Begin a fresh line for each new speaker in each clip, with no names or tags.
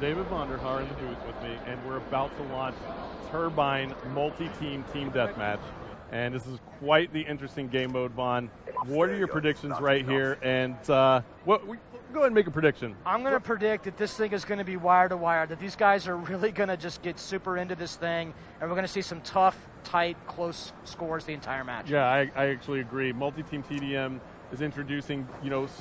David Vonderhaar in the booth with me, and we're about to launch Turbine multi-team team deathmatch. And this is quite the interesting game mode, Vaughn. What are your predictions right here? And go ahead and make a prediction.
I'm going to predict that this thing is going to be wire to wire, that these guys are really going to just get super into this thing, and we're going to see some tough, tight, close scores the entire match.
Yeah, I actually agree. Multi-team TDM is introducing,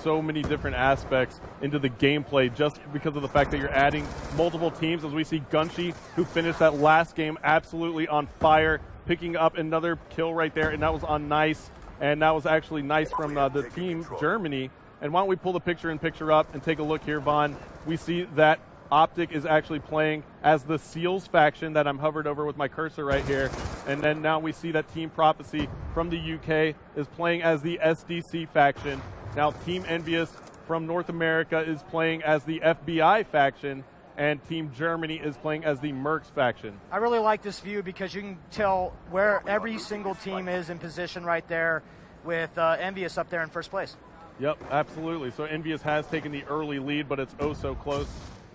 so many different aspects into the gameplay just because of the fact that you're adding multiple teams, as we see Gunshi, who finished that last game absolutely on fire, picking up another kill right there, and that was on Nice, and that was actually Nice from the team Germany. And why don't we pull the picture-in-picture up and take a look here, Vaughn. We see that Optic is actually playing as the Seals faction that I'm hovered over with my cursor right here. And then now we see that Team Prophecy from the UK is playing as the SDC faction. Now Team Envious from North America is playing as the FBI faction, and Team Germany is playing as the Mercs faction.
I really like this view because you can tell where every single team is in position right there, with Envious up there in first place.
Yep, absolutely. So Envious has taken the early lead, but it's oh so close.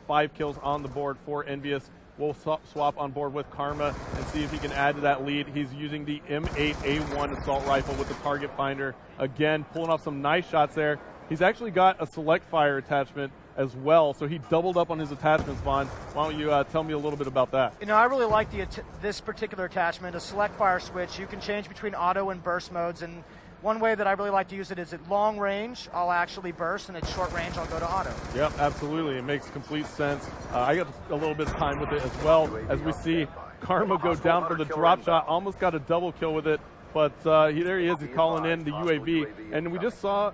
5 kills on the board for Envious. We'll swap on board with Karma and see if he can add to that lead. He's using the M8A1 assault rifle with the target finder. Again, pulling off some nice shots there. He's actually got a select fire attachment as well, so he doubled up on his attachments, Vaughn. Why don't you tell me a little bit about that?
I really like this particular attachment, a select fire switch. You can change between auto and burst modes, and one way that I really like to use it is at long range, I'll actually burst, and at short range, I'll go to auto. Yep,
absolutely. It makes complete sense. I got a little bit of time with it as well, as we see Karma go down for the drop shot, almost got a double kill with it, but there he is, he's calling in the UAV. And we just saw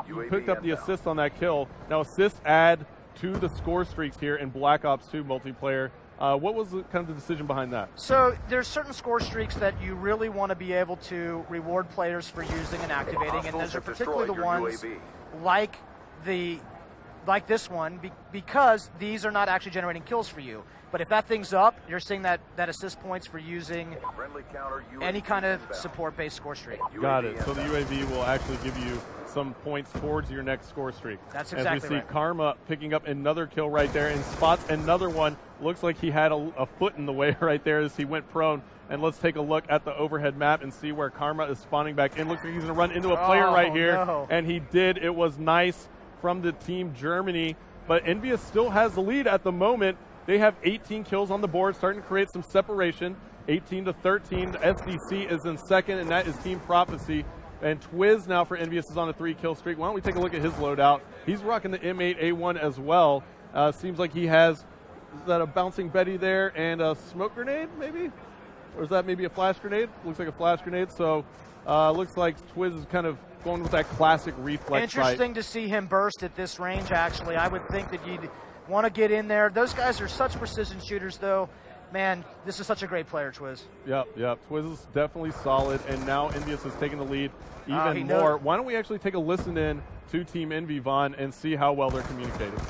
he picked up the assist on that kill. Now assists add to the score streaks here in Black Ops 2 multiplayer. What was kind of the decision behind that?
So there's certain score streaks that you really want to be able to reward players for using and activating, and those are particularly the ones like this one, because these are not actually generating kills for you. But if that thing's up, you're seeing that assist points for using any kind of support-based score streak.
Got it. So the UAV will actually give you some points towards your next score streak.
That's exactly right.
As we see Karma picking up another kill right there and spots another one. Looks like he had a foot in the way right there as he went prone. And let's take a look at the overhead map and see where Karma is spawning back in. Looks like he's going to run into a player right here.
No.
And he did. It was Nice from the Team Germany. But Envious still has the lead at the moment. They have 18 kills on the board, starting to create some separation. 18-13. SDC is in second, and that is Team Prophecy. And Twiz now for Envious is on a 3-kill streak. Why don't we take a look at his loadout? He's rocking the M8A1 as well. Seems like he has, is that a bouncing Betty there and a smoke grenade maybe? Or is that maybe a flash grenade? Looks like a flash grenade. So looks like Twiz is kind of going with that classic reflex
Interesting to see him burst at this range, actually. I would think that you'd want to get in there. Those guys are such precision shooters, though. Man, this is such a great player, Twiz.
Yep. Twiz is definitely solid, and now Envious is taking the lead even more. Why don't we actually take a listen in to Team Envy, Vaughn, and see how well they're communicating?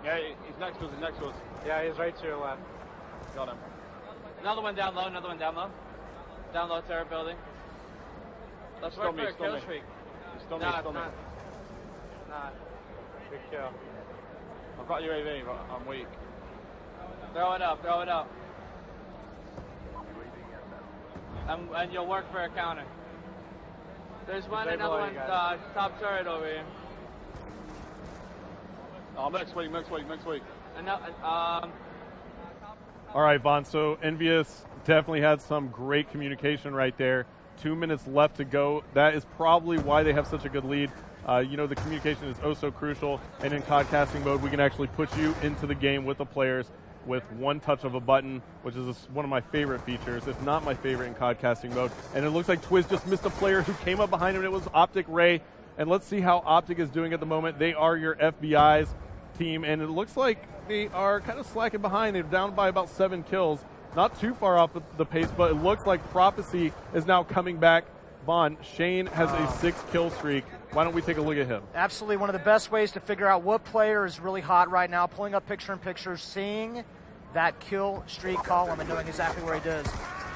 Yeah, he's next to us,
Yeah, he's right to your left.
Got him. Another one down low, Down low, terror building. Let's work for a kill streak.
Nah. Good kill.
I've got UAV, but I'm weak. Throw it up. And you'll work for a counter. There's another one, top turret over here. Oh, next week.
All right, Vaughn, so Envious definitely had some great communication right there. 2 minutes left to go. That is probably why they have such a good lead. The communication is oh so crucial, and in Codcasting mode, we can actually put you into the game with the players with one touch of a button, which is one of my favorite features, if not my favorite in Codcasting mode. And it looks like Twiz just missed a player who came up behind him, and it was Optic Ray. And let's see how Optic is doing at the moment. They are your FBI's team, and it looks like they are kind of slacking behind. They're down by about 7 kills. Not too far off the pace, but it looks like Prophecy is now coming back. Vaughn, Shane has a 6-kill streak. Why don't we take a look at him?
Absolutely. One of the best ways to figure out what player is really hot right now, pulling up picture-in-picture, seeing that kill streak column and knowing exactly where he does.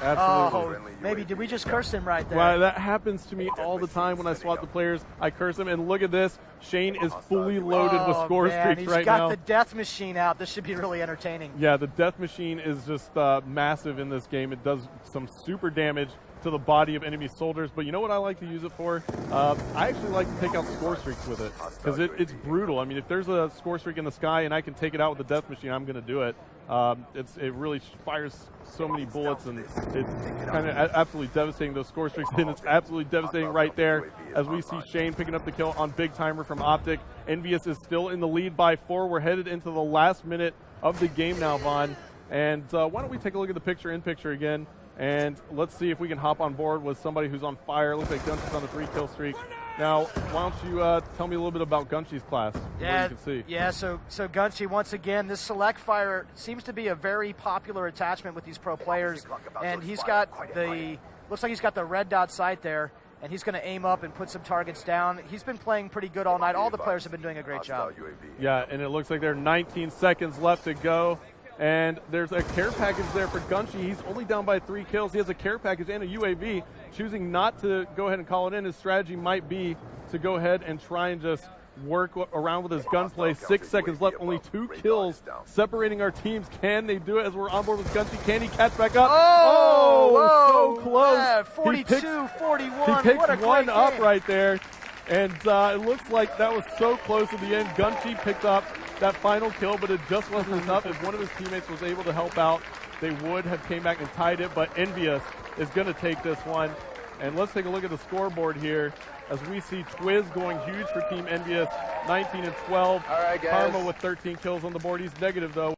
Absolutely.
Oh, maybe did we just curse him right there?
Well, that happens to me all the time when I swap the players. I curse him, and look at this. Shane is fully loaded with score streaks right now.
He's got the death machine out. This should be really entertaining.
Yeah, the death machine is just massive in this game. It does some super damage to the body of enemy soldiers, but you know what I like to use it for? I actually like to take out score streaks with it, because it's brutal. I mean, if there's a score streak in the sky and I can take it out with the death machine, I'm going to do it. It really fires so many bullets, and it's kind of absolutely devastating, those score streaks, and it's absolutely devastating right there as we see Shane picking up the kill on Big Timer from Optic. Envious is still in the lead by 4. We're headed into the last minute of the game now, Vaughn, and why don't we take a look at the picture-in-picture again, and let's see if we can hop on board with somebody who's on fire. Looks like Gunshy's on a 3-kill streak. Now, why don't you tell me a little bit about Gunshy's class?
Yeah,
you can see.
Yeah. So Gunshy, once again, this select fire seems to be a very popular attachment with these pro players, and he's got looks like he's got the red dot sight there, and he's going to aim up and put some targets down. He's been playing pretty good all night. All the players have been doing a great job.
Yeah, and it looks like there are 19 seconds left to go. And there's a care package there for Gunshy. He's only down by 3 kills. He has a care package and a UAV. Choosing not to go ahead and call it in, his strategy might be to go ahead and try and just work around with his gunplay. 6 seconds left, only 2 kills separating our teams. Can they do it as we're on board with Gunshy? Can he catch back up?
Oh,
so close.
Yeah, 42-41.
He picks
what a
one
great
up
game.
right there. And it looks like that was so close at the end. Gunshy picked up that final kill, but it just wasn't enough. If one of his teammates was able to help out, they would have came back and tied it, but Envious is going to take this one. And let's take a look at the scoreboard here as we see Twiz going huge for Team Envious, 19 and 12.
All right, guys.
Karma with 13 kills on the board. He's negative, though.